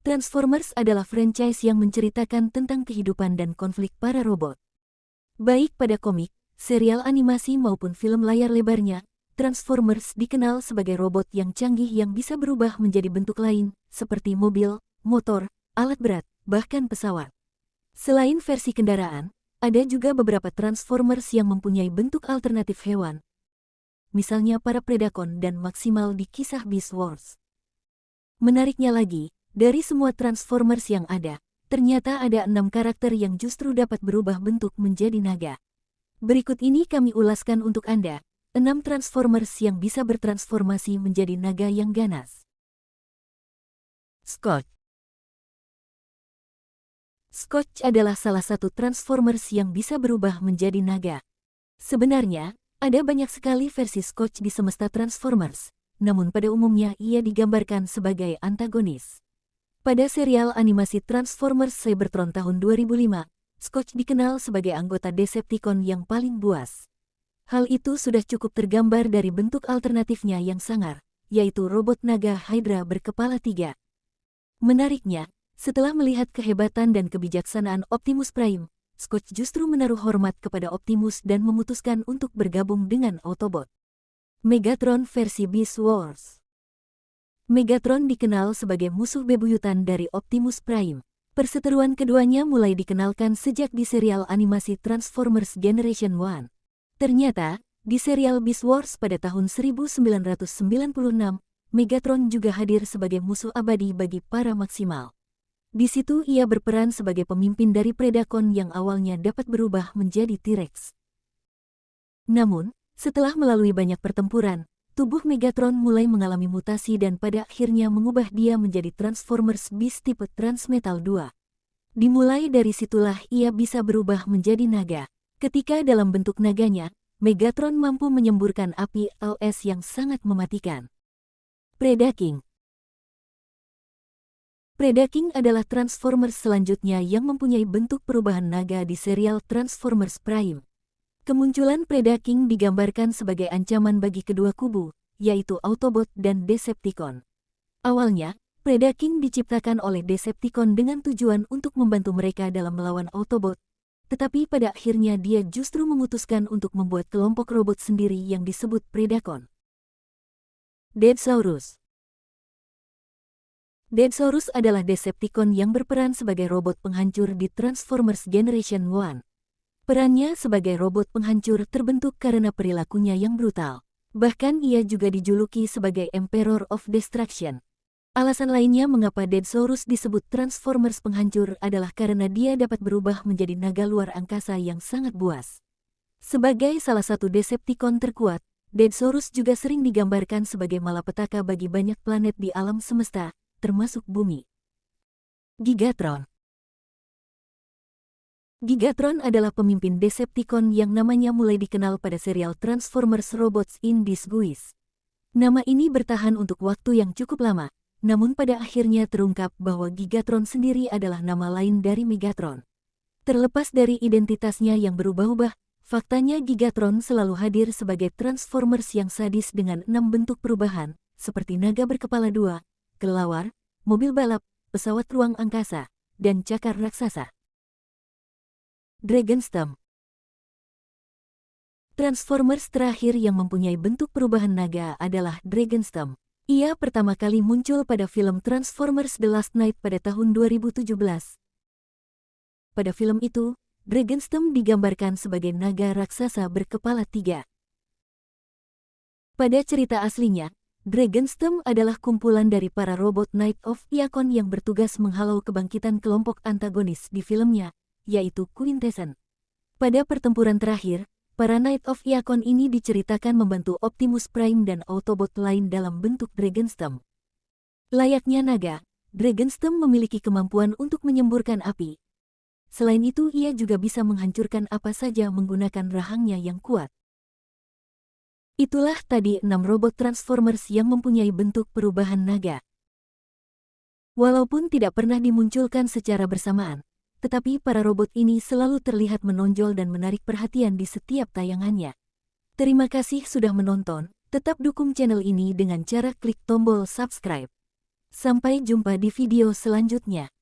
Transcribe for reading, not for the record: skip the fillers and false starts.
Transformers adalah franchise yang menceritakan tentang kehidupan dan konflik para robot. Baik pada komik, serial animasi maupun film layar lebarnya, Transformers dikenal sebagai robot yang canggih yang bisa berubah menjadi bentuk lain, seperti mobil, motor, alat berat, bahkan pesawat. Selain versi kendaraan, ada juga beberapa Transformers yang mempunyai bentuk alternatif hewan, misalnya para Predacon dan Maximal di kisah Beast Wars. Menariknya lagi, dari semua Transformers yang ada, ternyata ada 6 karakter yang justru dapat berubah bentuk menjadi naga. Berikut ini kami ulaskan untuk Anda, 6 Transformers yang bisa bertransformasi menjadi naga yang ganas. Scourge. Scourge adalah salah satu Transformers yang bisa berubah menjadi naga. Sebenarnya, ada banyak sekali versi Scourge di semesta Transformers, namun pada umumnya ia digambarkan sebagai antagonis. Pada serial animasi Transformers Cybertron tahun 2005, Scourge dikenal sebagai anggota Decepticon yang paling buas. Hal itu sudah cukup tergambar dari bentuk alternatifnya yang sangar, yaitu robot naga Hydra berkepala 3. Menariknya, setelah melihat kehebatan dan kebijaksanaan Optimus Prime, Scourge justru menaruh hormat kepada Optimus dan memutuskan untuk bergabung dengan Autobot. Megatron versi Beast Wars. Megatron dikenal sebagai musuh bebuyutan dari Optimus Prime. Perseteruan keduanya mulai dikenalkan sejak di serial animasi Transformers Generation 1. Ternyata, di serial Beast Wars pada tahun 1996, Megatron juga hadir sebagai musuh abadi bagi para Maximal. Di situ ia berperan sebagai pemimpin dari Predacon yang awalnya dapat berubah menjadi T-Rex. Namun, setelah melalui banyak pertempuran, tubuh Megatron mulai mengalami mutasi dan pada akhirnya mengubah dia menjadi Transformers Beast tipe Transmetal 2. Dimulai dari situlah ia bisa berubah menjadi naga. Ketika dalam bentuk naganya, Megatron mampu menyemburkan api OS yang sangat mematikan. Predaking. Predaking adalah Transformers selanjutnya yang mempunyai bentuk perubahan naga di serial Transformers Prime. Kemunculan Predaking digambarkan sebagai ancaman bagi kedua kubu, yaitu Autobot dan Decepticon. Awalnya, Predaking diciptakan oleh Decepticon dengan tujuan untuk membantu mereka dalam melawan Autobot, tetapi pada akhirnya dia justru memutuskan untuk membuat kelompok robot sendiri yang disebut Predacon. Deadsaurus. Deadsaurus adalah Decepticon yang berperan sebagai robot penghancur di Transformers Generation 1. Perannya sebagai robot penghancur terbentuk karena perilakunya yang brutal. Bahkan ia juga dijuluki sebagai Emperor of Destruction. Alasan lainnya mengapa Deadsaurus disebut Transformers penghancur adalah karena dia dapat berubah menjadi naga luar angkasa yang sangat buas. Sebagai salah satu Decepticon terkuat, Deadsaurus juga sering digambarkan sebagai malapetaka bagi banyak planet di alam semesta, termasuk bumi. Gigatron. Gigatron adalah pemimpin Decepticon yang namanya mulai dikenal pada serial Transformers Robots in Disguise. Nama ini bertahan untuk waktu yang cukup lama, namun pada akhirnya terungkap bahwa Gigatron sendiri adalah nama lain dari Megatron. Terlepas dari identitasnya yang berubah-ubah, faktanya Gigatron selalu hadir sebagai Transformers yang sadis dengan 6 bentuk perubahan, seperti naga berkepala 2, kelelawar, mobil balap, pesawat ruang angkasa, dan cakar raksasa. Dragonstorm. Transformers terakhir yang mempunyai bentuk perubahan naga adalah Dragonstorm. Ia pertama kali muncul pada film Transformers The Last Knight pada tahun 2017. Pada film itu, Dragonstorm digambarkan sebagai naga raksasa berkepala 3. Pada cerita aslinya, Dragonstorm adalah kumpulan dari para robot Knight of Iacon yang bertugas menghalau kebangkitan kelompok antagonis di filmnya, yaitu Quintessence. Pada pertempuran terakhir, para Knight of Iacon ini diceritakan membantu Optimus Prime dan Autobot lain dalam bentuk Dragonstorm. Layaknya naga, Dragonstorm memiliki kemampuan untuk menyemburkan api. Selain itu ia juga bisa menghancurkan apa saja menggunakan rahangnya yang kuat. Itulah tadi 6 robot Transformers yang mempunyai bentuk perubahan naga. Walaupun tidak pernah dimunculkan secara bersamaan, tetapi para robot ini selalu terlihat menonjol dan menarik perhatian di setiap tayangannya. Terima kasih sudah menonton, tetap dukung channel ini dengan cara klik tombol subscribe. Sampai jumpa di video selanjutnya.